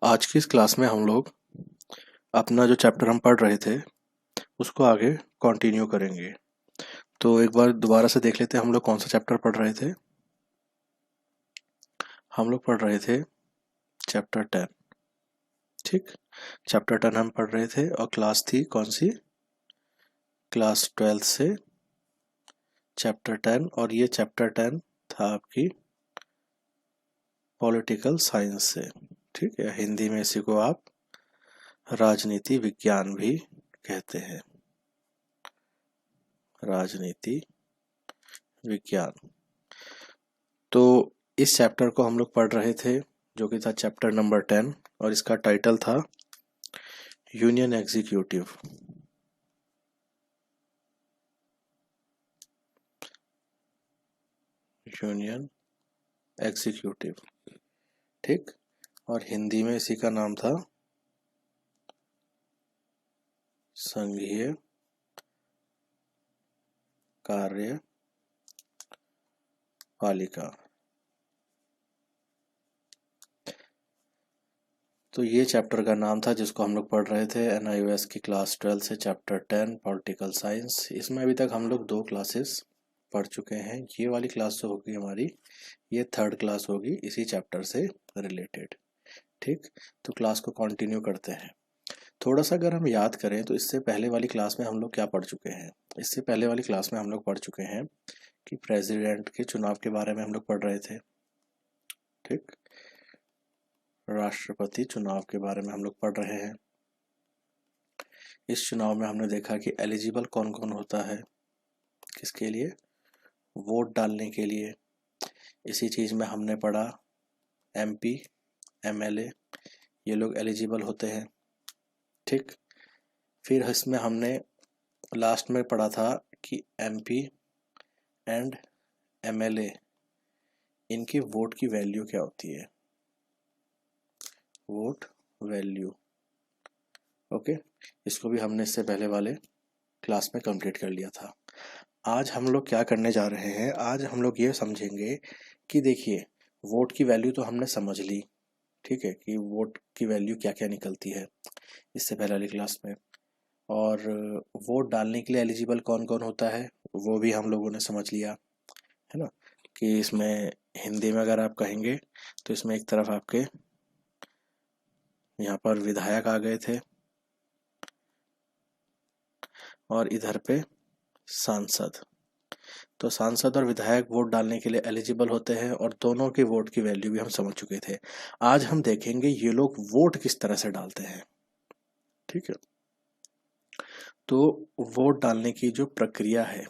आज की इस क्लास में हम लोग अपना जो चैप्टर हम पढ़ रहे थे उसको आगे कंटिन्यू करेंगे। तो एक बार दोबारा से देख लेते हैं हम लोग कौन सा चैप्टर पढ़ रहे थे। हम लोग पढ़ रहे थे चैप्टर 10। ठीक, चैप्टर 10 हम पढ़ रहे थे और क्लास थी कौन सी? क्लास 12 से चैप्टर 10, और ये चैप्टर 10 था आपकी पॉलिटिकल साइंस से। ठीक है, हिंदी में इसी को आप राजनीति विज्ञान भी कहते हैं, राजनीति विज्ञान। तो इस चैप्टर को हम लोग पढ़ रहे थे जो कि था चैप्टर नंबर 10, और इसका टाइटल था यूनियन एग्जीक्यूटिव। यूनियन एग्जीक्यूटिव, ठीक। और हिंदी में इसी का नाम था संघीय कार्यपालिका। तो ये चैप्टर का नाम था जिसको हम लोग पढ़ रहे थे NIOS की क्लास 12 से चैप्टर 10 पॉलिटिकल साइंस। इसमें अभी तक हम लोग 2 क्लासेस पढ़ चुके हैं। ये वाली क्लास जो होगी हमारी, ये 3rd क्लास होगी इसी चैप्टर से रिलेटेड। ठीक, तो क्लास को कंटिन्यू करते हैं। थोड़ा सा अगर हम याद करें तो इससे पहले वाली क्लास में हम लोग क्या पढ़ चुके हैं। इससे पहले वाली क्लास में हम लोग पढ़ चुके हैं कि प्रेसिडेंट के चुनाव के बारे में हम लोग पढ़ रहे थे। ठीक, राष्ट्रपति चुनाव के बारे में हम लोग पढ़ रहे हैं। इस चुनाव में हमने देखा कि एलिजिबल कौन कौन होता है, किसके लिए? वोट डालने के लिए। इसी चीज़ में हमने पढ़ा MP, MLA ये लोग एलिजिबल होते हैं। ठीक, फिर इसमें हमने लास्ट में पढ़ा था कि MP एंड MLA इनकी वोट की वैल्यू क्या होती है, वोट वैल्यू। ओके, इसको भी हमने इससे पहले वाले क्लास में कंप्लीट कर लिया था। आज हम लोग क्या करने जा रहे हैं, आज हम लोग ये समझेंगे कि देखिए वोट की वैल्यू तो हमने समझ ली, ठीक है, कि वोट की वैल्यू क्या क्या निकलती है इससे पहले वाली क्लास में। और वोट डालने के लिए एलिजिबल कौन कौन होता है वो भी हम लोगों ने समझ लिया, है ना। कि इसमें हिंदी में अगर आप कहेंगे तो इसमें एक तरफ आपके यहाँ पर विधायक आ गए थे और इधर पे सांसद। तो सांसद और विधायक वोट डालने के लिए एलिजिबल होते हैं और दोनों के वोट की वैल्यू भी हम समझ चुके थे। आज हम देखेंगे ये लोग वोट किस तरह से डालते हैं। ठीक है, तो वोट डालने की जो प्रक्रिया है,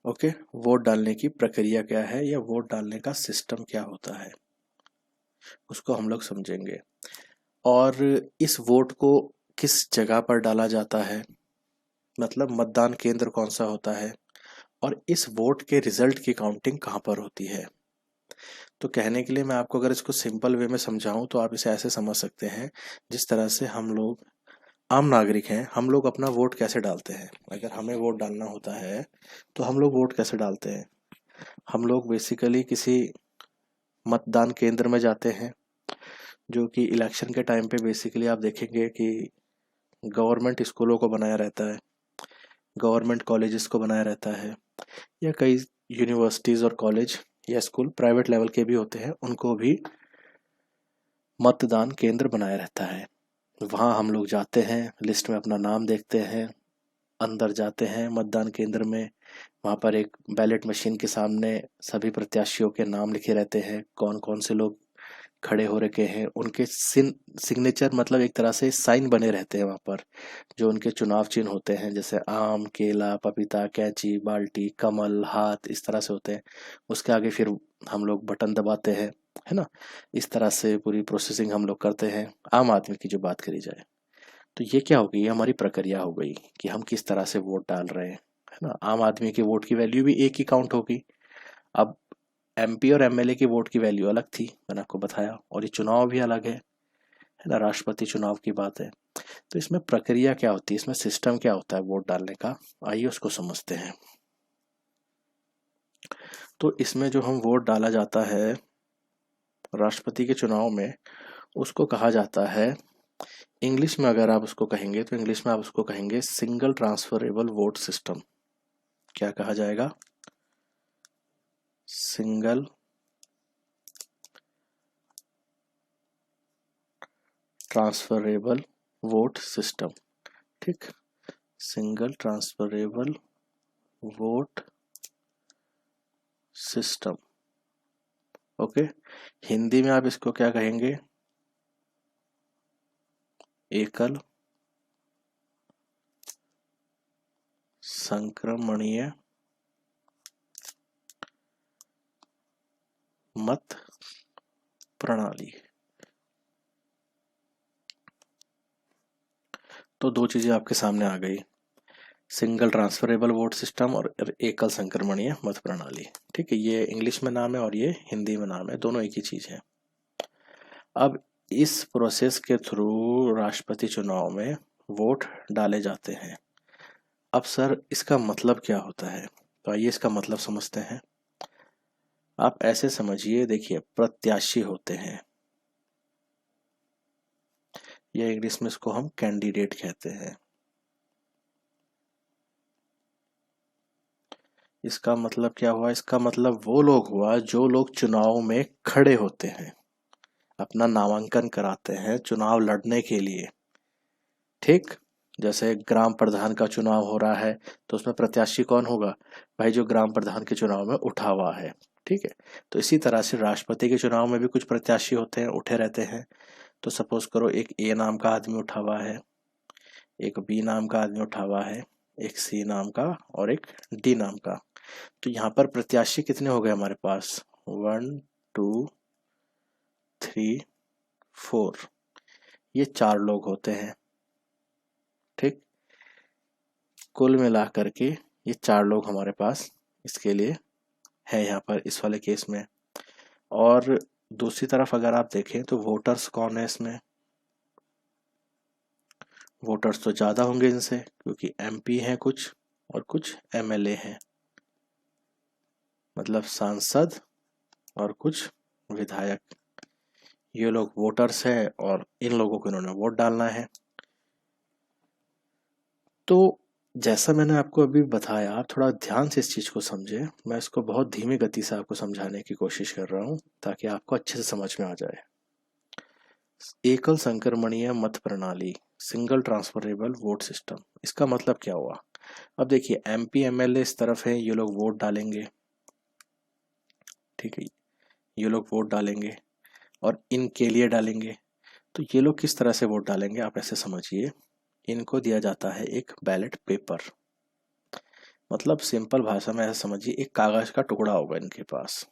ओके, वोट डालने की प्रक्रिया क्या है या वोट डालने का सिस्टम क्या होता है उसको हम लोग समझेंगे। और इस वोट को किस जगह पर डाला जाता है, मतलब मतदान केंद्र कौन सा होता है, और इस वोट के रिजल्ट की काउंटिंग कहाँ पर होती है। तो कहने के लिए मैं आपको अगर इसको सिंपल वे में समझाऊं तो आप इसे ऐसे समझ सकते हैं जिस तरह से हम लोग आम नागरिक हैं, हम लोग अपना वोट कैसे डालते हैं। अगर हमें वोट डालना होता है तो हम लोग वोट कैसे डालते हैं। हम लोग बेसिकली किसी मतदान केंद्र में जाते हैं, जो कि इलेक्शन के टाइम पे बेसिकली आप देखेंगे कि गवर्नमेंट स्कूलों को बनाया रहता है, गवर्नमेंट कॉलेजेस को बनाया रहता है, या कई यूनिवर्सिटीज़ और कॉलेज या स्कूल प्राइवेट लेवल के भी होते हैं, उनको भी मतदान केंद्र बनाया रहता है। वहाँ हम लोग जाते हैं, लिस्ट में अपना नाम देखते हैं, अंदर जाते हैं मतदान केंद्र में। वहाँ पर एक बैलेट मशीन के सामने सभी प्रत्याशियों के नाम लिखे रहते हैं, कौन कौन से लोग खड़े हो रखे हैं, उनके सिग्नेचर मतलब एक तरह से साइन बने रहते हैं वहाँ पर, जो उनके चुनाव चिन्ह होते हैं, जैसे आम, केला, पपीता, कैंची, बाल्टी, कमल, हाथ, इस तरह से होते हैं। उसके आगे फिर हम लोग बटन दबाते हैं, है ना। इस तरह से पूरी प्रोसेसिंग हम लोग करते हैं। आम आदमी की जो बात करी जाए तो ये क्या होगी, ये हमारी प्रक्रिया हो गई कि हम किस तरह से वोट डाल रहे हैं, है ना। आम आदमी के वोट की वैल्यू भी एक ही काउंट होगी। अब MP और MLA की वोट की वैल्यू अलग थी, मैंने आपको बताया, और ये चुनाव भी अलग है ना, राष्ट्रपति चुनाव की बात है। तो इसमें प्रक्रिया क्या होती है, इसमें सिस्टम क्या होता है वोट डालने का, आइए उसको समझते हैं। तो इसमें जो हम वोट डाला जाता है राष्ट्रपति के चुनाव में उसको कहा जाता है, इंग्लिश में अगर आप उसको कहेंगे तो इंग्लिश में आप उसको कहेंगे सिंगल ट्रांसफरेबल वोट सिस्टम। क्या कहा जाएगा? Single transferable vote system. ठीक, single transferable vote system. Okay, Hindi में आप इसको क्या कहेंगे? एकल संक्रमणीय मत प्रणाली। तो दो चीजें आपके सामने आ गई, सिंगल ट्रांसफरेबल वोट सिस्टम और एकल संक्रमणीय मत प्रणाली। ठीक है, ये इंग्लिश में नाम है और ये हिंदी में नाम है, दोनों एक ही चीज है। अब इस प्रोसेस के थ्रू राष्ट्रपति चुनाव में वोट डाले जाते हैं। अब सर इसका मतलब क्या होता है? तो आइए इसका मतलब समझते हैं। आप ऐसे समझिए, देखिए प्रत्याशी होते हैं, या इंग्लिश में इसको हम कैंडिडेट कहते हैं। इसका मतलब क्या हुआ? इसका मतलब वो लोग हुआ जो लोग चुनाव में खड़े होते हैं, अपना नामांकन कराते हैं चुनाव लड़ने के लिए। ठीक, जैसे ग्राम प्रधान का चुनाव हो रहा है तो उसमें प्रत्याशी कौन होगा? भाई जो ग्राम प्रधान के चुनाव में उठा हुआ है। ठीक है, तो इसी तरह से राष्ट्रपति के चुनाव में भी कुछ प्रत्याशी होते हैं, उठे रहते हैं। तो सपोज करो एक ए नाम का आदमी उठा हुआ है, एक बी नाम का आदमी उठा हुआ है, एक सी नाम का और एक डी नाम का। तो यहाँ पर प्रत्याशी कितने हो गए हमारे पास? 1 2 3 4, ये 4 लोग होते हैं। ठीक, कुल मिला करके ये 4 लोग हमारे पास इसके लिए है यहाँ पर इस वाले केस में। और दूसरी तरफ अगर आप देखें तो वोटर्स कौन है इसमें? वोटर्स तो ज़्यादा होंगे इनसे, क्योंकि एमपी हैं कुछ और कुछ एमएलए हैं, मतलब सांसद और कुछ विधायक। ये लोग वोटर्स हैं और इन लोगों को इन्होंने वोट डालना है। तो जैसा मैंने आपको अभी बताया, आप थोड़ा ध्यान से इस चीज़ को समझें। मैं इसको बहुत धीमी गति से आपको समझाने की कोशिश कर रहा हूँ ताकि आपको अच्छे से समझ में आ जाए। एकल संक्रमणीय मत प्रणाली, सिंगल ट्रांसफरेबल वोट सिस्टम, इसका मतलब क्या हुआ? अब देखिए एमपी एमएलए इस तरफ है, ये लोग वोट डालेंगे। ठीक है, ये लोग वोट डालेंगे और इनके लिए डालेंगे। तो ये लोग किस तरह से वोट डालेंगे आप ऐसे समझिए, इनको दिया जाता है एक बैलेट पेपर। मतलब सिंपल भाषा में ऐसा समझिए, एक कागज का टुकड़ा होगा इनके पास।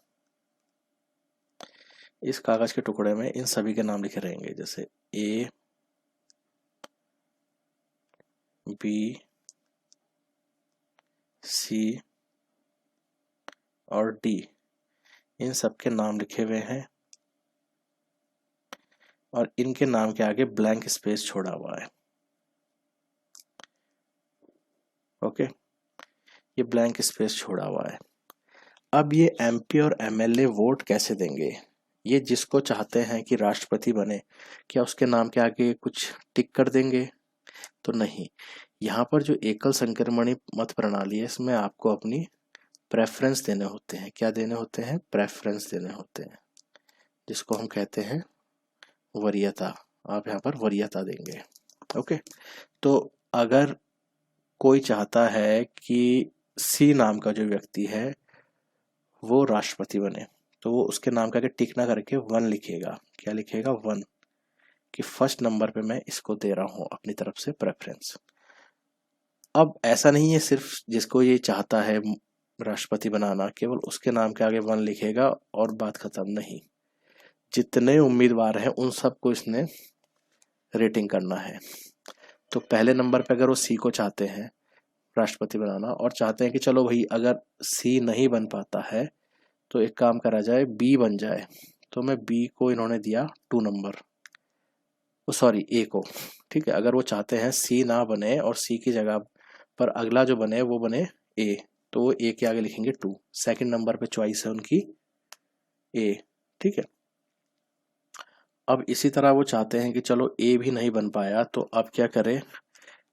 इस कागज के टुकड़े में इन सभी के नाम लिखे रहेंगे, जैसे ए बी सी और डी, इन सब के नाम लिखे हुए हैं और इनके नाम के आगे ब्लैंक स्पेस छोड़ा हुआ है। ओके, ये ब्लैंक स्पेस छोड़ा हुआ है। अब ये एमपी और एमएलए वोट कैसे देंगे? ये जिसको चाहते हैं कि राष्ट्रपति बने, क्या उसके नाम के आगे कुछ टिक कर देंगे? तो नहीं, यहाँ पर जो एकल संक्रमणी मत प्रणाली है, इसमें आपको अपनी प्रेफरेंस देने होते हैं। क्या देने होते हैं? प्रेफरेंस देने होते हैं, जिसको हम कहते हैं वरीयता। आप यहाँ पर वरीयता देंगे। ओके, तो अगर कोई चाहता है कि सी नाम का जो व्यक्ति है वो राष्ट्रपति बने, तो वो उसके नाम का टिक ना करके 1 लिखेगा। क्या लिखेगा? 1, कि फर्स्ट नंबर पे मैं इसको दे रहा हूँ अपनी तरफ से प्रेफरेंस। अब ऐसा नहीं है सिर्फ जिसको ये चाहता है राष्ट्रपति बनाना केवल उसके नाम के आगे 1 लिखेगा और बात खत्म। नहीं, जितने उम्मीदवार हैं उन सबको इसने रेटिंग करना है। तो पहले नंबर पे अगर वो सी को चाहते हैं राष्ट्रपति बनाना और चाहते हैं कि चलो भाई अगर सी नहीं बन पाता है तो एक काम करा जाए, बी बन जाए, तो मैं बी को इन्होंने दिया 2 नंबर, सॉरी ए को। ठीक है, अगर वो चाहते हैं सी ना बने और सी की जगह पर अगला जो बने वो बने ए, तो वो ए के आगे लिखेंगे 2। सेकंड नंबर पे चॉइस है उनकी ए। ठीक है, अब इसी तरह वो चाहते हैं कि चलो ए भी नहीं बन पाया तो अब क्या करें,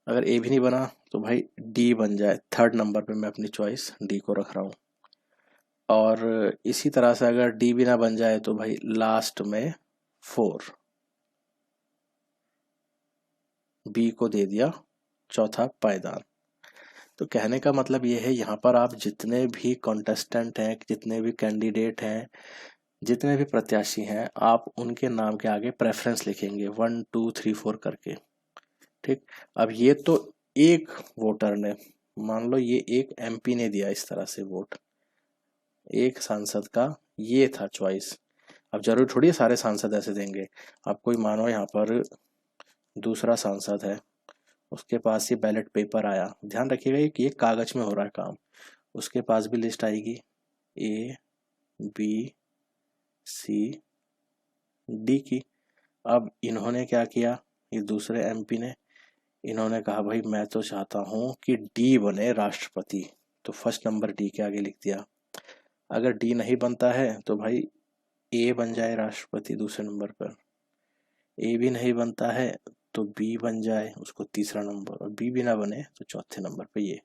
अगर ए भी नहीं बना तो भाई डी बन जाए। थर्ड नंबर पे मैं अपनी चॉइस डी को रख रहा हूँ। और इसी तरह से अगर डी भी ना बन जाए तो भाई लास्ट में 4 बी को दे दिया चौथा पायदान। तो कहने का मतलब ये है, यहाँ पर आप जितने भी कॉन्टेस्टेंट हैं, जितने भी कैंडिडेट हैं, जितने भी प्रत्याशी हैं, आप उनके नाम के आगे प्रेफरेंस लिखेंगे 1 2 3 4 करके। ठीक, अब ये तो एक वोटर ने, मान लो ये एक एमपी ने दिया इस तरह से वोट, एक सांसद का ये था चॉइस। अब जरूर थोड़ी है सारे सांसद ऐसे देंगे। अब कोई मानो यहाँ पर दूसरा सांसद है, उसके पास ये बैलेट पेपर आया, ध्यान रखिएगा कि ये कागज में हो रहा है काम, उसके पास भी लिस्ट आएगी ए बी सी डी की। अब इन्होंने क्या किया, ये दूसरे एमपी ने, इन्होंने कहा भाई मैं तो चाहता हूँ कि डी बने राष्ट्रपति, तो फर्स्ट नंबर डी के आगे लिख दिया। अगर डी नहीं बनता है तो भाई ए बन जाए राष्ट्रपति दूसरे नंबर पर, ए भी नहीं बनता है तो बी बन जाए उसको तीसरा नंबर, और बी भी ना बने तो चौथे नंबर पे ये।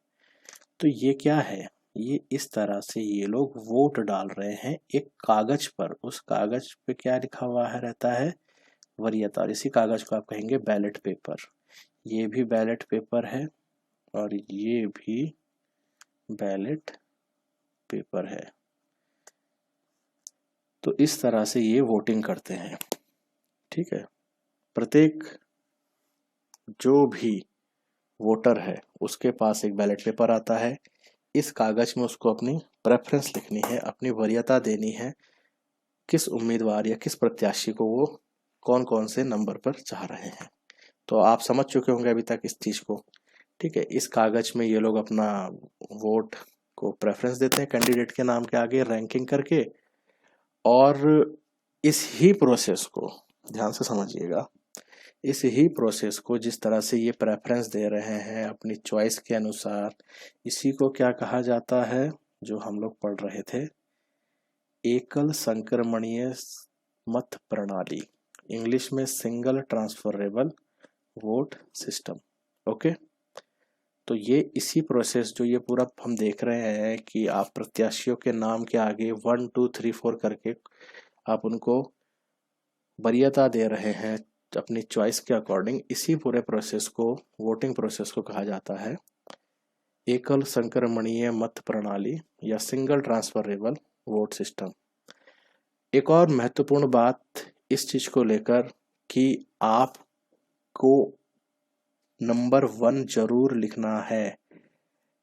तो ये क्या है, ये इस तरह से ये लोग वोट डाल रहे हैं एक कागज पर। उस कागज पे क्या लिखा हुआ है रहता है, वरीयता, और इसी कागज को आप कहेंगे बैलेट पेपर। ये भी बैलेट पेपर है और ये भी बैलेट पेपर है। तो इस तरह से ये वोटिंग करते हैं। ठीक है, प्रत्येक जो भी वोटर है उसके पास एक बैलेट पेपर आता है, इस कागज में उसको अपनी प्रेफरेंस लिखनी है, अपनी वरीयता देनी है, किस उम्मीदवार या किस प्रत्याशी को वो कौन कौन से नंबर पर चाह रहे हैं। तो आप समझ चुके होंगे अभी तक इस चीज को। ठीक है, इस कागज में ये लोग अपना वोट को प्रेफरेंस देते हैं कैंडिडेट के नाम के आगे रैंकिंग करके, और इस ही प्रोसेस को ध्यान से समझिएगा, इस ही प्रोसेस को जिस तरह से ये प्रेफरेंस दे रहे हैं अपनी चॉइस के अनुसार, इसी को क्या कहा जाता है, जो हम लोग पढ़ रहे थे, एकल संक्रमणीय मत प्रणाली, इंग्लिश में single transferable vote system. Okay, तो ये इसी प्रोसेस जो ये पूरा हम देख रहे हैं कि आप प्रत्याशियों के नाम के आगे 1 2 3 4 करके आप उनको वरीयता दे रहे हैं अपनी चॉइस के अकॉर्डिंग, इसी पूरे प्रोसेस को, वोटिंग प्रोसेस को कहा जाता है एकल संक्रमणीय मत प्रणाली या सिंगल ट्रांसफरेबल वोट सिस्टम। एक और महत्वपूर्ण बात इस चीज को लेकर कि आपको नंबर 1 जरूर लिखना है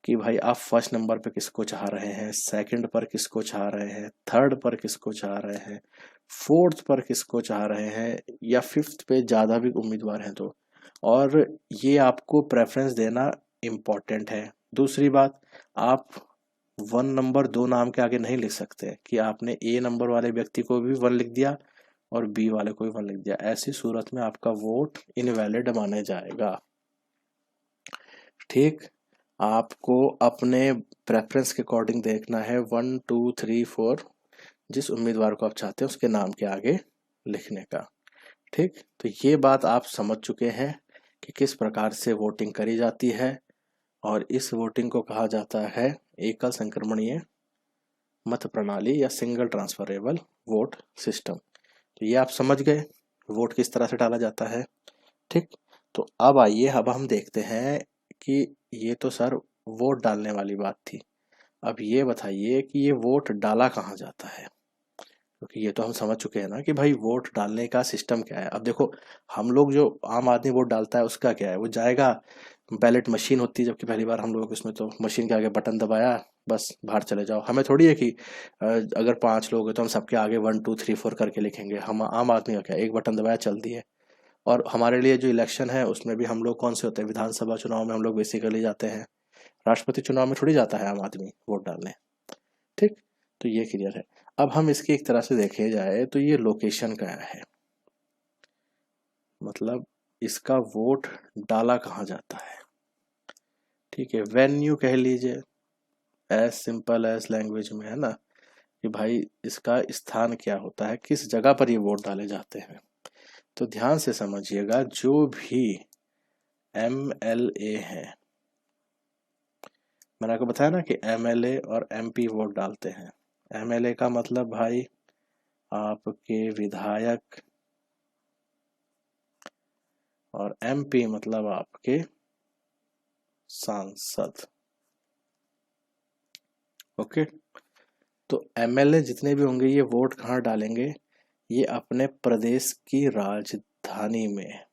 कि भाई आप फर्स्ट नंबर पे किसको चाह रहे हैं, सेकंड पर किसको चाह रहे हैं, थर्ड पर किसको चाह रहे हैं, फोर्थ पर किसको चाह रहे हैं, या फिफ्थ पे ज़्यादा भी उम्मीदवार हैं तो। और ये आपको प्रेफरेंस देना इम्पॉर्टेंट है। दूसरी बात, आप 1 नंबर 2 नाम के आगे नहीं लिख सकते कि आपने ए नंबर वाले व्यक्ति को भी 1 लिख दिया और बी वाले को भी 1 लिख दिया, ऐसी सूरत में आपका वोट इनवैलिड माना जाएगा। ठीक, आपको अपने प्रेफरेंस के अकॉर्डिंग देखना है 1 2 3 4 जिस उम्मीदवार को आप चाहते हैं उसके नाम के आगे लिखने का। ठीक, तो ये बात आप समझ चुके हैं कि किस प्रकार से वोटिंग करी जाती है, और इस वोटिंग को कहा जाता है एकल संक्रमणीय मत प्रणाली या सिंगल ट्रांसफरेबल वोट सिस्टम। तो ये आप समझ गए वोट किस तरह से डाला जाता है। ठीक, तो अब आइए, अब हम देखते हैं कि ये तो सर वोट डालने वाली बात थी, अब ये बताइए कि ये वोट डाला कहाँ जाता है, क्योंकि ये तो हम समझ चुके हैं ना कि भाई वोट डालने का सिस्टम क्या है। अब देखो, हम लोग जो आम आदमी वोट डालता है उसका क्या है, वो जाएगा, बैलेट मशीन होती है, जबकि पहली बार हम लोग इसमें तो मशीन के आगे बटन दबाया बस बाहर चले जाओ। हमें थोड़ी है कि अगर 5 लोग हैं तो हम सबके आगे 1 2 3 4 करके लिखेंगे। हम आम आदमी का क्या, एक बटन दबाया चल दिए। और हमारे लिए जो इलेक्शन है उसमें भी हम लोग कौन से होते हैं, विधानसभा चुनाव में हम लोग बेसिकली जाते हैं, राष्ट्रपति चुनाव में थोड़ी जाता है आम आदमी वोट डालने। ठीक, तो ये क्लियर है। अब हम इसकी एक तरह से देखे जाए तो ये लोकेशन क्या है, मतलब इसका वोट डाला कहाँ जाता है। ठीक है, वेन्यू कह लीजिए, एज सिंपल एज लैंग्वेज में, है ना, कि भाई इसका स्थान क्या होता है, किस जगह पर ये वोट डाले जाते हैं। तो ध्यान से समझिएगा, जो भी MLA है, मैंने आपको बताया ना कि MLA और MP वोट डालते हैं। MLA का मतलब भाई आपके विधायक, और MP मतलब आपके सांसद। ओके, तो MLA जितने भी होंगे ये वोट कहाँ डालेंगे? ये अपने प्रदेश की राजधानी में,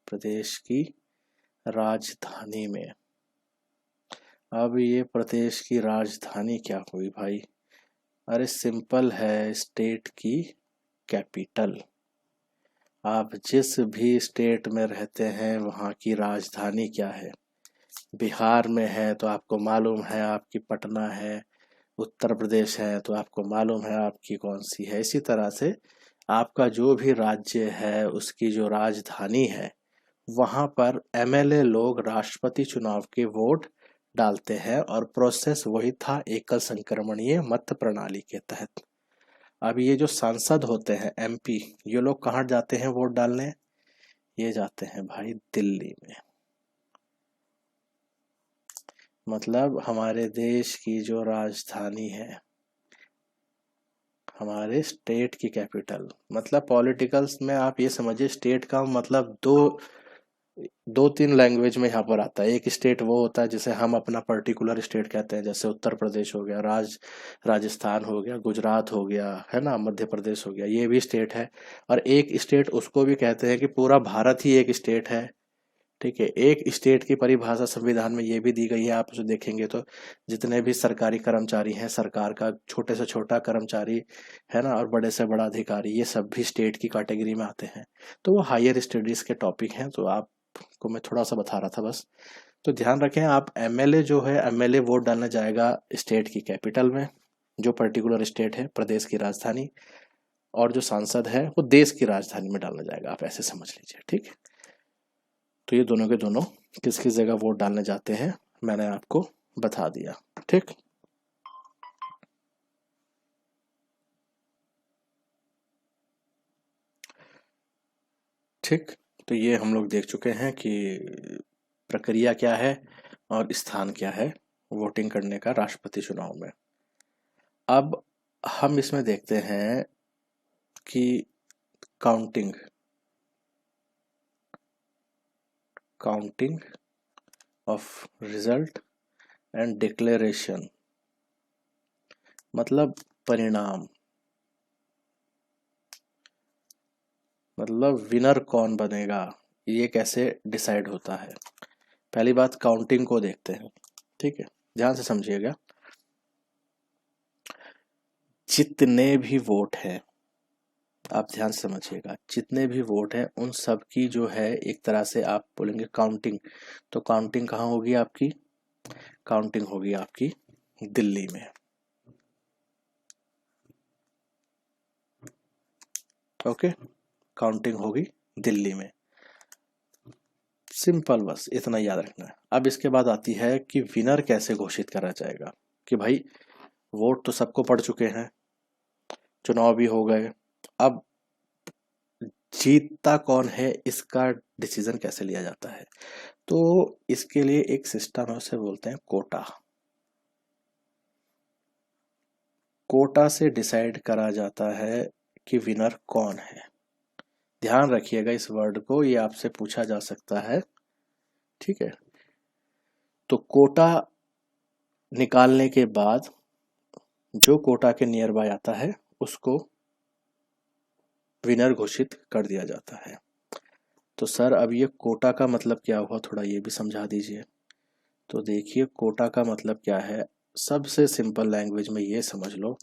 प्रदेश की राजधानी में। अब ये प्रदेश की राजधानी क्या हुई भाई? अरे सिंपल है, स्टेट की कैपिटल। आप जिस भी स्टेट में रहते हैं वहाँ की राजधानी क्या है? बिहार में है तो आपको मालूम है आपकी पटना है, उत्तर प्रदेश है तो आपको मालूम है आपकी कौन सी है। इसी तरह से आपका जो भी राज्य है उसकी जो राजधानी है वहाँ पर MLA लोग राष्ट्रपति चुनाव के वोट डालते हैं, और प्रोसेस वही था एकल संक्रमणीय मत प्रणाली के तहत। अब ये जो सांसद होते हैं MP, ये लोग कहाँ जाते हैं वोट डालने? ये जाते हैं भाई दिल्ली में। मतलब हमारे देश की जो राजधानी है, हमारे स्टेट की कैपिटल, मतलब पॉलिटिकल्स में आप ये समझिए स्टेट का मतलब दो तीन लैंग्वेज में यहाँ पर आता है। एक स्टेट वो होता है जिसे हम अपना पर्टिकुलर स्टेट कहते हैं, जैसे उत्तर प्रदेश हो गया, राजस्थान हो गया, गुजरात हो गया, है ना, मध्य प्रदेश हो गया, ये भी स्टेट है। और एक स्टेट उसको भी कहते हैं कि पूरा भारत ही एक स्टेट है। ठीक है, एक स्टेट की परिभाषा संविधान में ये भी दी गई है, आप उसे देखेंगे तो जितने भी सरकारी कर्मचारी हैं, सरकार का छोटे से छोटा कर्मचारी है ना, और बड़े से बड़ा अधिकारी, ये सब भी स्टेट की कैटेगरी में आते हैं। तो वो हायर स्टडीज के टॉपिक हैं, तो आपको मैं थोड़ा सा बता रहा था बस। तो ध्यान रखें, आप MLA जो है, MLA वोट डालने जाएगा स्टेट की कैपिटल में, जो पर्टिकुलर स्टेट है, प्रदेश की राजधानी, और जो सांसद है वो देश की राजधानी में डालने जाएगा, आप ऐसे समझ लीजिए। ठीक है, तो ये दोनों के दोनों किस किस जगह वोट डालने जाते हैं मैंने आपको बता दिया। ठीक, ठीक, तो ये हम लोग देख चुके हैं कि प्रक्रिया क्या है और स्थान क्या है वोटिंग करने का राष्ट्रपति चुनाव में। अब हम इसमें देखते हैं कि counting of result and declaration, मतलब परिणाम, मतलब विनर कौन बनेगा, ये कैसे डिसाइड होता है। पहली बात काउंटिंग को देखते हैं। ठीक है, ध्यान से समझिएगा, जितने भी वोट हैं, आप ध्यान से समझिएगा, जितने भी वोट हैं उन सब की जो है एक तरह से आप बोलेंगे काउंटिंग। तो काउंटिंग कहाँ होगी आपकी? काउंटिंग होगी आपकी दिल्ली में। ओके, काउंटिंग होगी दिल्ली में। सिंपल, बस इतना याद रखना है। अब इसके बाद आती है कि विनर कैसे घोषित करा जाएगा, कि भाई वोट तो सबको पड़ चुके हैं, चुनाव भी हो गए, अब जीतता कौन है इसका डिसीजन कैसे लिया जाता है। तो इसके लिए एक सिस्टम है, उसे बोलते हैं कोटा। कोटा से डिसाइड करा जाता है कि विनर कौन है। ध्यान रखिएगा इस वर्ड को, ये आपसे पूछा जा सकता है। ठीक है, तो कोटा निकालने के बाद जो कोटा के नियर बाय आता है उसको विनर घोषित कर दिया जाता है। तो सर अब ये कोटा का मतलब क्या हुआ, थोड़ा ये भी समझा दीजिए। तो देखिए कोटा का मतलब क्या है, सबसे सिंपल लैंग्वेज में ये समझ लो,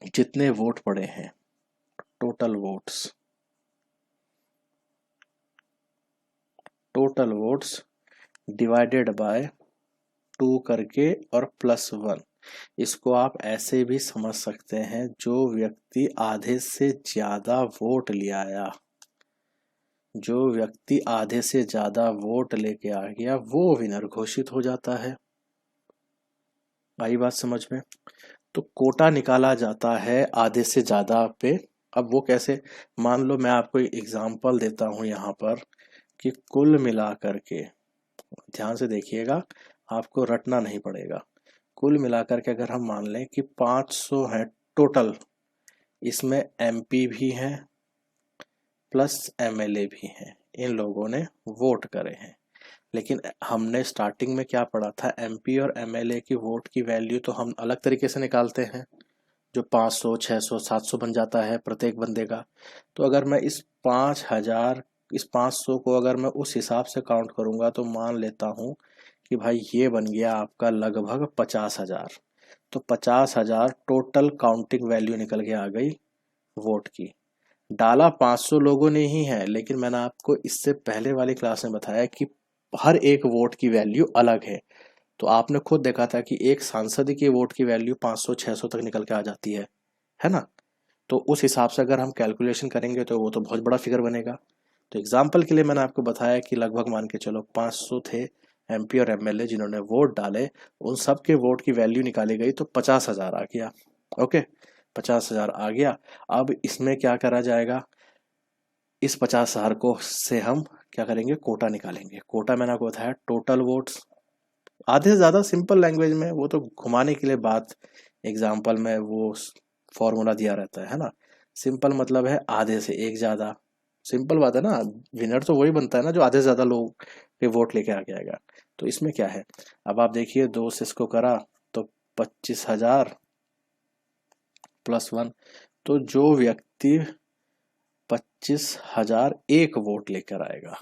जितने वोट पड़े हैं, टोटल वोट्स डिवाइडेड बाय 2 करके और +1। इसको आप ऐसे भी समझ सकते हैं, जो व्यक्ति आधे से ज्यादा वोट ले आया, जो व्यक्ति आधे से ज्यादा वोट लेके आ गया वो विनर घोषित हो जाता है। आई बात समझ में? तो कोटा निकाला जाता है आधे से ज्यादा पे अब वो कैसे, मान लो मैं आपको एग्जांपल देता हूँ यहाँ पर कि कुल मिला करके, ध्यान से देखिएगा, आपको रटना नहीं पड़ेगा। कुल मिलाकर के अगर हम मान लें कि 500 है टोटल, इसमें एमपी भी हैं प्लस एमएलए भी हैं, इन लोगों ने वोट करे हैं। लेकिन हमने स्टार्टिंग में क्या पढ़ा था, एमपी और एमएलए की वोट की वैल्यू तो हम अलग तरीके से निकालते हैं, जो 500 600 700 बन जाता है प्रत्येक बंदे का। तो अगर मैं इस 5000 इस 500 को अगर मैं उस हिसाब से काउंट करूंगा तो मान लेता हूं कि भाई ये बन गया आपका लगभग 50,000। तो 50,000 टोटल काउंटिंग वैल्यू निकल के आ गई वोट की। डाला 500 लोगों ने ही है, लेकिन मैंने आपको इससे पहले वाली क्लास में बताया कि हर एक वोट की वैल्यू अलग है। तो आपने खुद देखा था कि एक सांसद की वोट की वैल्यू 500-600 तक निकल के आ जाती है ना। तो उस हिसाब से अगर हम कैलकुलेशन करेंगे तो वो तो बहुत बड़ा फिगर बनेगा। तो एग्जाम्पल के लिए मैंने आपको बताया कि लगभग मान के चलो 500 थे एमपी और एमएलए जिन्होंने वोट डाले, उन सब के वोट की वैल्यू निकाली गई तो 50,000 आ गया। ओके, 50,000 आ गया। अब इसमें क्या करा जाएगा, इस 50,000 को से हम क्या करेंगे, कोटा निकालेंगे। कोटा मैंने आपको बताया टोटल वोट्स, आधे से ज्यादा सिंपल लैंग्वेज में, वो तो घुमाने के लिए बात एग्जाम्पल में वो फॉर्मूला दिया रहता है ना। सिंपल मतलब है आधे से एक ज्यादा, सिंपल बात है ना। विनर तो वही बनता है ना जो आधे से ज्यादा लोग के वोट लेके आगे आएगा। तो इसमें क्या है, अब आप देखिए 2 से इसको करा तो 25,000 प्लस 1, तो जो व्यक्ति 25,001 वोट लेकर आएगा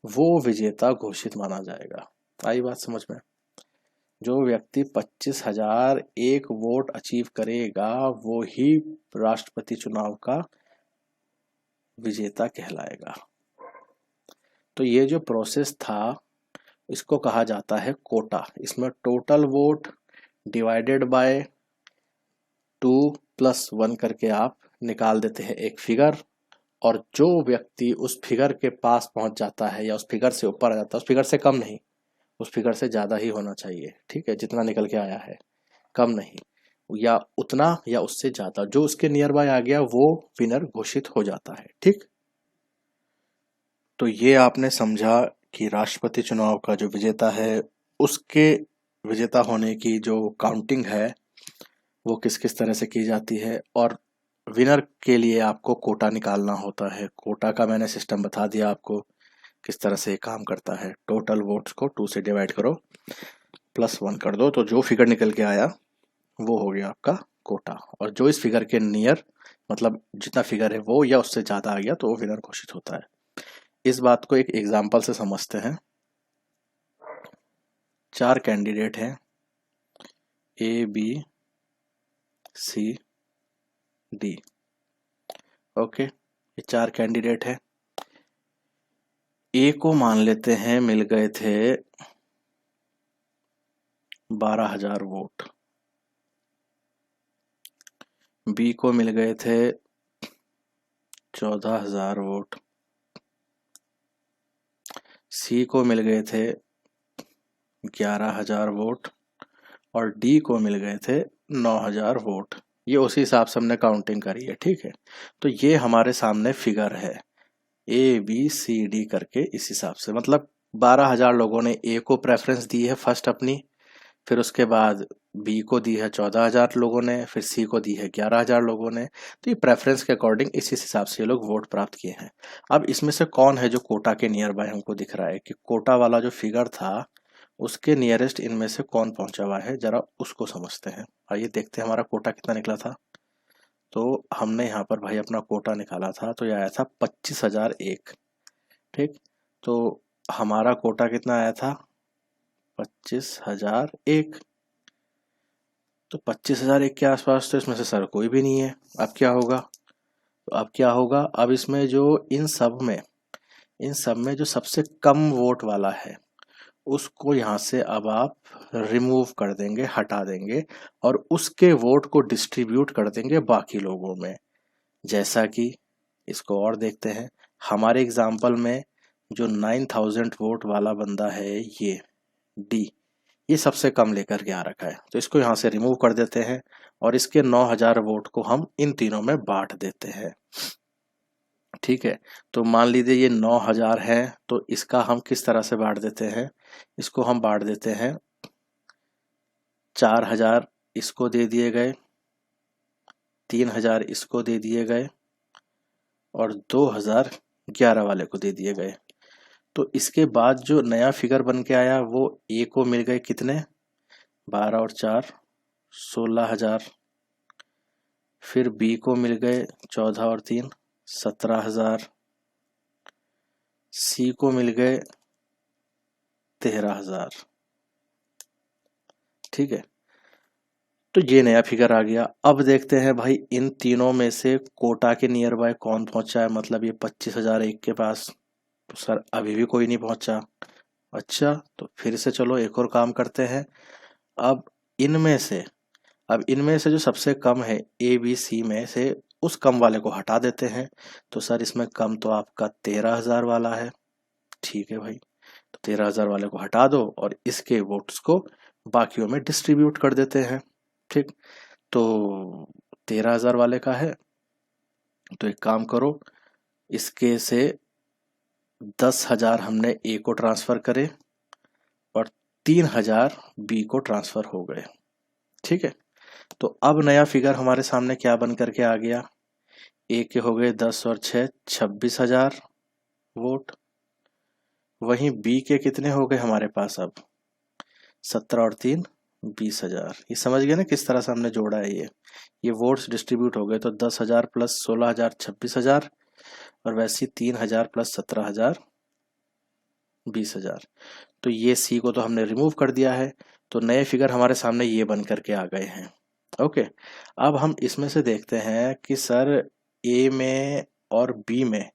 वो विजेता घोषित माना जाएगा। आई बात समझ में, जो व्यक्ति 25,001 वोट अचीव करेगा वो ही राष्ट्रपति चुनाव का विजेता कहलाएगा। तो ये जो प्रोसेस था इसको कहा जाता है कोटा। इसमें टोटल वोट डिवाइडेड बाय 2 + 1 करके आप निकाल देते हैं एक फिगर, और जो व्यक्ति उस फिगर के पास पहुंच जाता है या उस फिगर से ऊपर आ जाता है, उस फिगर से कम नहीं, उस फिगर से ज्यादा ही होना चाहिए, ठीक है, जितना निकल के आया है, कम नहीं, या उतना या उससे ज्यादा, जो उसके नियर बाय आ गया वो विनर घोषित हो जाता है। ठीक, तो ये आपने समझा कि राष्ट्रपति चुनाव का जो विजेता है उसके विजेता होने की जो काउंटिंग है वो किस किस तरह से की जाती है, और विनर के लिए आपको कोटा निकालना होता है। कोटा का मैंने सिस्टम बता दिया आपको किस तरह से काम करता है। टोटल वोट्स को 2 से डिवाइड करो प्लस 1 कर दो, तो जो फिगर निकल के आया वो हो गया आपका कोटा, और जो इस फिगर के नियर मतलब जितना फिगर है वो या उससे ज्यादा आ गया तो वो विनर घोषित होता है। इस बात को एक एग्जाम्पल से समझते हैं। 4 कैंडिडेट हैं, A B C D. Okay, ये 4 कैंडिडेट है। ए को मान लेते हैं मिल गए थे 12,000 वोट, बी को मिल गए थे 14,000 वोट, सी को मिल गए थे 11,000 वोट, और डी को मिल गए थे 9,000 वोट। ये उसी हिसाब से हमने काउंटिंग करी है, ठीक है। तो ये हमारे सामने फिगर है ए बी सी डी करके, इस हिसाब से मतलब 12,000 लोगों ने ए को प्रेफरेंस दी है फर्स्ट अपनी, फिर उसके बाद बी को दी है 14,000 लोगों ने, फिर सी को दी है 11,000 लोगों ने। तो ये प्रेफरेंस के अकॉर्डिंग इस हिसाब से ये लोग वोट प्राप्त किए हैं। अब इसमें से कौन है जो कोटा के नियर बाय हमको दिख रहा है, कि कोटा वाला जो फिगर था उसके नियरेस्ट इनमें से कौन पहुंचा हुआ है, जरा उसको समझते हैं। आइए देखते हैं हमारा कोटा कितना निकला था। तो हमने यहाँ पर भाई अपना कोटा निकाला था, तो ये आया था 25,001। ठीक, तो हमारा कोटा कितना आया था 25,001। तो 25,001 के आसपास, तो इसमें से सर कोई भी नहीं है। अब क्या होगा, तो अब क्या होगा, अब इसमें जो इन सब में जो सबसे कम वोट वाला है उसको यहाँ से अब आप रिमूव कर देंगे, हटा देंगे, और उसके वोट को डिस्ट्रीब्यूट कर देंगे बाकी लोगों में। जैसा कि इसको और देखते हैं, हमारे एग्जाम्पल में जो 9,000 वोट वाला बंदा है ये डी, ये सबसे कम लेकर के आ रखा है, तो इसको यहाँ से रिमूव कर देते हैं और इसके 9,000 वोट को हम इन तीनों में बांट देते हैं। ठीक है, तो मान लीजिए ये 9,000 है, तो इसका हम किस तरह से बांट देते हैं, इसको हम बांट देते हैं 4,000 इसको दे दिए गए, 3,000 इसको दे दिए गए और 2,011 वाले को दे दिए गए। तो इसके बाद जो नया फिगर बन के आया वो ए को मिल गए कितने, 12 और 4 16,000। फिर बी को मिल गए 14 और 3 17,000। सी को मिल गए 13,000। ठीक है, तो ये नया फिगर आ गया। अब देखते हैं भाई इन तीनों में से कोटा के नियर बाय कौन पहुंचा है, मतलब ये 25,000 एक के पास, तो सर अभी भी कोई नहीं पहुंचा। अच्छा, तो फिर से चलो एक और काम करते हैं। अब इनमें से जो सबसे कम है ए बी सी में से उस कम वाले को हटा देते हैं। तो सर इसमें कम तो आपका 13,000 वाला है। ठीक है भाई, तो 13,000 वाले को हटा दो और इसके वोट्स को बाकियों में डिस्ट्रीब्यूट कर देते हैं। ठीक, तो 13,000 वाले का है, तो एक काम करो, इसके से 10,000 हमने ए को ट्रांसफर करे और 3,000 बी को ट्रांसफर हो गए। ठीक है, तो अब नया फिगर हमारे सामने क्या बन करके आ गया, ए के हो गए 10 और 6 26,000 वोट। वहीं बी के कितने हो गए हमारे पास अब, 17 और 3 20,000। ये समझ गए ना किस तरह से हमने जोड़ा है, ये वोट्स डिस्ट्रीब्यूट हो गए। तो 10,000 प्लस 16,000 26,000 और वैसे 3,000 प्लस 17,000 20,000। तो ये सी को तो हमने रिमूव कर दिया है, तो नए फिगर हमारे सामने ये बन करके आ गए हैं। ओके, अब हम इसमें से देखते हैं कि सर ए में और बी में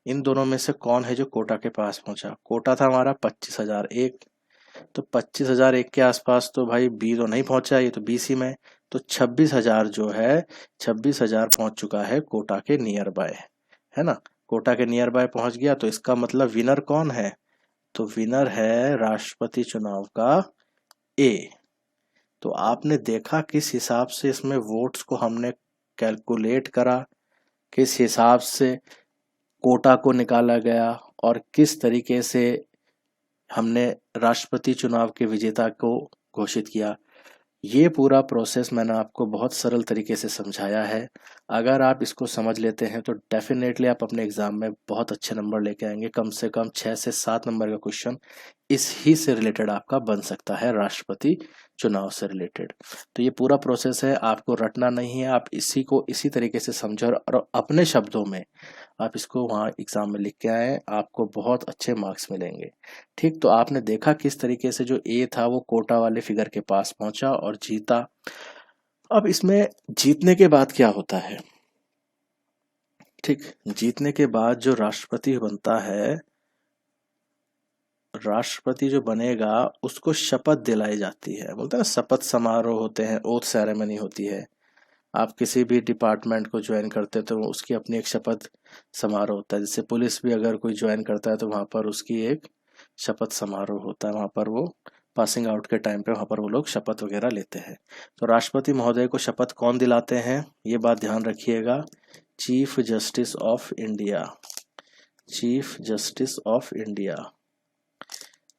इन दोनों में से कौन है जो कोटा के पास पहुंचा। कोटा था हमारा 25,000 एक, तो 25,000 एक के आसपास तो भाई बी तो नहीं पहुंचा, ये तो बी सी में। तो 26,000 जो है, 26,000 पहुंच चुका है कोटा के नियर बाय, है ना। कोटा के नियर बाय पहुंच गया, तो इसका मतलब विनर कौन है, तो विनर है राष्ट्रपति चुनाव का ए। तो आपने देखा किस हिसाब से इसमें वोट्स को हमने कैलकुलेट करा, किस हिसाब से कोटा को निकाला गया और किस तरीके से हमने राष्ट्रपति चुनाव के विजेता को घोषित किया। ये पूरा प्रोसेस मैंने आपको बहुत सरल तरीके से समझाया है। अगर आप इसको समझ लेते हैं तो डेफिनेटली आप अपने एग्जाम में बहुत अच्छे नंबर लेके आएंगे। कम से कम 6 से 7 नंबर का क्वेश्चन इस ही से रिलेटेड आपका बन सकता है, राष्ट्रपति चुनाव से रिलेटेड। तो ये पूरा प्रोसेस है, आपको रटना नहीं है, आप इसी को इसी तरीके से समझो और अपने शब्दों में आप इसको वहाँ एग्जाम में लिख के आए, आपको बहुत अच्छे मार्क्स मिलेंगे। ठीक, तो आपने देखा किस तरीके से जो ए था वो कोटा वाले फिगर के पास पहुंचा और जीता। अब इसमें जीतने के बाद क्या होता है, ठीक, जीतने के बाद जो राष्ट्रपति बनता है, राष्ट्रपति जो बनेगा उसको शपथ दिलाई जाती है। बोलते हैं ना, शपथ समारोह होते हैं, ओथ सेरेमनी होती है। आप किसी भी डिपार्टमेंट को ज्वाइन करते हैं तो उसकी अपनी एक शपथ समारोह होता है। जैसे पुलिस भी अगर कोई ज्वाइन करता है तो वहाँ पर उसकी एक शपथ समारोह होता है, वहाँ पर वो पासिंग आउट के टाइम पे वहाँ पर वो लोग शपथ वगैरह लेते हैं। तो राष्ट्रपति महोदय को शपथ कौन दिलाते हैं, ये बात ध्यान रखिएगा, chief justice of India. Chief justice of India,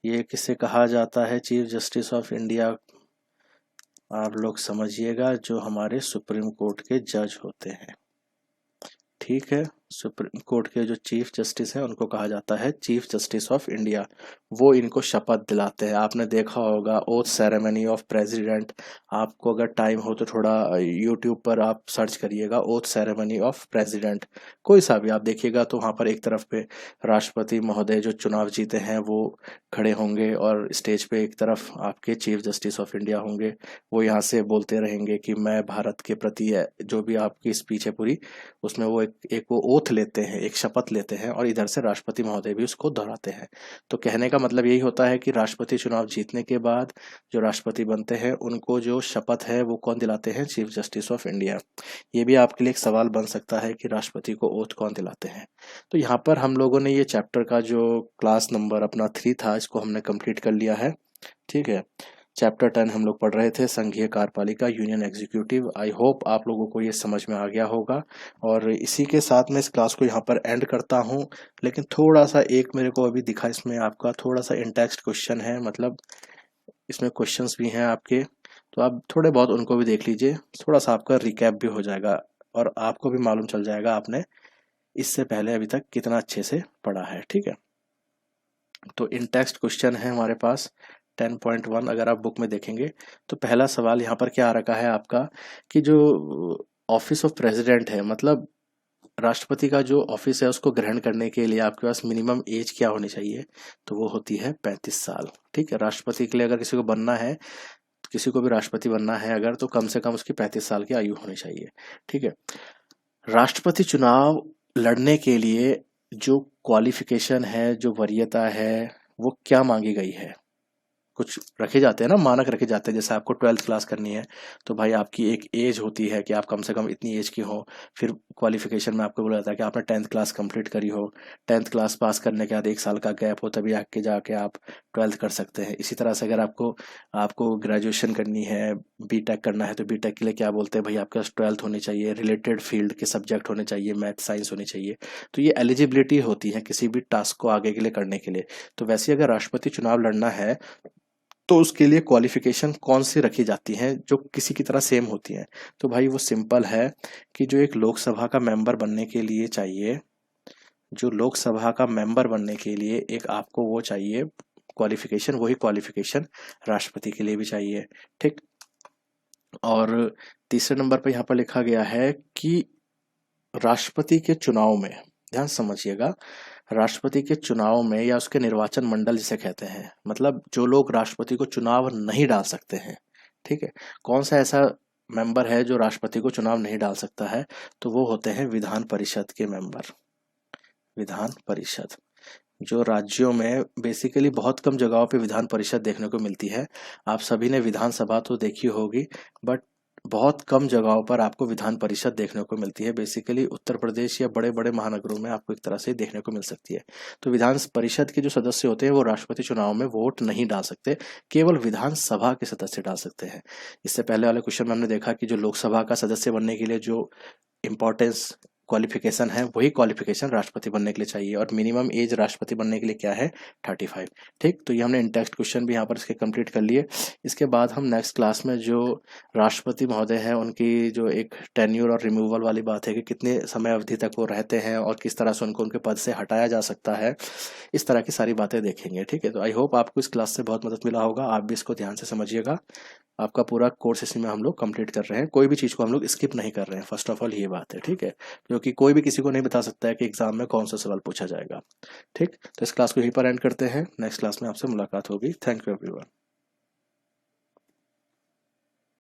ये किसे कहा जाता है चीफ जस्टिस ऑफ इंडिया, आप लोग समझिएगा, जो हमारे सुप्रीम कोर्ट के जज होते हैं। ठीक है, सुप्रीम कोर्ट के जो चीफ जस्टिस हैं उनको कहा जाता है चीफ जस्टिस ऑफ इंडिया। वो इनको शपथ दिलाते हैं। आपने देखा होगा ओथ सेरेमनी ऑफ प्रेसिडेंट, आपको अगर टाइम हो तो थोड़ा यूट्यूब पर आप सर्च करिएगा ओथ सेरेमनी ऑफ प्रेसिडेंट, कोई सा भी आप देखिएगा तो वहाँ पर एक तरफ पे राष्ट्रपति महोदय जो चुनाव जीते हैं वो खड़े होंगे और स्टेज पे एक तरफ आपके चीफ जस्टिस ऑफ इंडिया होंगे। वो यहाँ से बोलते रहेंगे कि मैं भारत के प्रति जो भी आपकी स्पीच है पूरी, उसमें वो एक वो ओथ लेते हैं, एक शपथ लेते हैं और इधर से राष्ट्रपति महोदय भी उसको दोहराते हैं। तो कहने का मतलब यही होता है कि राष्ट्रपति चुनाव जीतने के बाद जो राष्ट्रपति बनते हैं उनको जो शपथ है वो कौन दिलाते हैं, चीफ जस्टिस ऑफ इंडिया। ये भी आपके लिए एक सवाल बन सकता है कि राष्ट्रपति को ओथ कौन दिलाते हैं। तो यहाँ पर हम लोगों ने ये चैप्टर का जो क्लास नंबर अपना 3 था इसको हमने कंप्लीट कर लिया है। ठीक है, चैप्टर 10 हम लोग पढ़ रहे थे, संघीय कार्यपालिका, यूनियन एग्जीक्यूटिव। आई होप आप लोगों को ये समझ में आ गया होगा, और इसी के साथ मैं इस क्लास को यहाँ पर एंड करता हूँ। लेकिन थोड़ा सा एक मेरे को अभी दिखा, इसमें आपका थोड़ा सा इन टेक्स्ट क्वेश्चन है, मतलब इसमें क्वेश्चंस भी हैं आपके, तो आप थोड़े बहुत उनको भी देख लीजिए, थोड़ा सा आपका रिकैप भी हो जाएगा और आपको भी मालूम चल जाएगा आपने इससे पहले अभी तक कितना अच्छे से पढ़ा है। ठीक है, तो इन टेक्स्ट क्वेश्चन है हमारे पास 10.1। अगर आप बुक में देखेंगे तो पहला सवाल यहाँ पर क्या आ रखा है आपका, कि जो ऑफिस ऑफ प्रेसिडेंट है, मतलब राष्ट्रपति का जो ऑफिस है, उसको ग्रहण करने के लिए आपके पास मिनिमम एज क्या होनी चाहिए, तो वो होती है 35 साल। ठीक है, राष्ट्रपति के लिए अगर किसी को बनना है, किसी को भी राष्ट्रपति बनना है अगर, तो कम से कम उसकी 35 साल की आयु होनी चाहिए। ठीक है, राष्ट्रपति चुनाव लड़ने के लिए जो क्वालिफिकेशन है, जो वरीयता है, वो क्या मांगी गई है, कुछ रखे जाते हैं ना, मानक रखे जाते हैं। जैसे आपको 12th क्लास करनी है तो भाई आपकी एक एज होती है कि आप कम से कम इतनी एज की हो। फिर क्वालिफिकेशन में आपको बोला जाता है कि आपने 10th क्लास कंप्लीट करी हो, 10th क्लास पास करने के बाद 1 साल का गैप हो, तभी आगे जाके आप 12th कर सकते हैं। इसी तरह से अगर आपको आपको ग्रेजुएशन करनी है, बीटेक करना है, तो बीटेक के लिए क्या बोलते हैं भाई, आपके पास 12th होनी चाहिए, रिलेटेड फील्ड के सब्जेक्ट होने चाहिए, मैथ साइंस होनी चाहिए। तो ये एलिजिबिलिटी होती है किसी भी टास्क को आगे के लिए करने के लिए। तो वैसे अगर राष्ट्रपति चुनाव लड़ना है तो उसके लिए क्वालिफिकेशन कौन सी रखी जाती हैं जो किसी की तरह सेम होती हैं, तो भाई वो सिंपल है कि जो एक लोकसभा का मेंबर बनने के लिए चाहिए, जो लोकसभा का मेंबर बनने के लिए एक आपको वो चाहिए क्वालिफिकेशन, वही क्वालिफिकेशन राष्ट्रपति के लिए भी चाहिए। ठीक, और तीसरे नंबर पर यहाँ पर लिखा गया है कि राष्ट्रपति के चुनाव में, ध्यान समझिएगा, राष्ट्रपति के चुनाव में या उसके निर्वाचन मंडल जिसे कहते हैं, मतलब जो लोग राष्ट्रपति को चुनाव नहीं डाल सकते हैं। ठीक है, कौन सा ऐसा मेंबर है जो राष्ट्रपति को चुनाव नहीं डाल सकता है, तो वो होते हैं विधान परिषद के मेंबर। विधान परिषद, जो राज्यों में बेसिकली बहुत कम जगहों पे विधान परिषद देखने को मिलती है। आप सभी ने विधानसभा तो देखी होगी, बट बहुत कम जगहों पर आपको विधान परिषद देखने को मिलती है। बेसिकली उत्तर प्रदेश या बड़े बड़े महानगरों में आपको एक तरह से देखने को मिल सकती है। तो विधान परिषद के जो सदस्य होते हैं वो राष्ट्रपति चुनाव में वोट नहीं डाल सकते, केवल विधानसभा के सदस्य डाल सकते हैं। इससे पहले वाले क्वेश्चन में हमने देखा कि जो लोकसभा का सदस्य बनने के लिए जो इम्पोर्टेंस क्वालिफिकेशन है, वही क्वालिफिकेशन राष्ट्रपति बनने के लिए चाहिए, और मिनिमम एज राष्ट्रपति बनने के लिए क्या है, 35। ठीक, तो ये हमने इन टेक्स्ट क्वेश्चन भी यहाँ पर इसके कंप्लीट कर लिए। इसके बाद हम नेक्स्ट क्लास में जो राष्ट्रपति महोदय हैं उनकी जो एक टेन्यूर और रिमूवल वाली बात है कि कितने समय अवधि तक वो रहते हैं और किस तरह से उनको उनके पद से हटाया जा सकता है, इस तरह की सारी बातें देखेंगे। ठीक है, तो आई होप आपको इस क्लास से बहुत मदद मिला होगा, आप भी इसको ध्यान से समझिएगा। आपका पूरा कोर्स इसी में हम लोग कंप्लीट कर रहे हैं, कोई भी चीज़ को हम लोग स्किप नहीं कर रहे हैं, फर्स्ट ऑफ ऑल ये बात है। ठीक है, क्योंकि कोई भी किसी को नहीं बता सकता है कि एग्जाम में कौन सा सवाल पूछा जाएगा। ठीक, तो इस क्लास को यहीं पर एंड करते हैं, नेक्स्ट क्लास में आपसे मुलाकात होगी। Thank you everyone.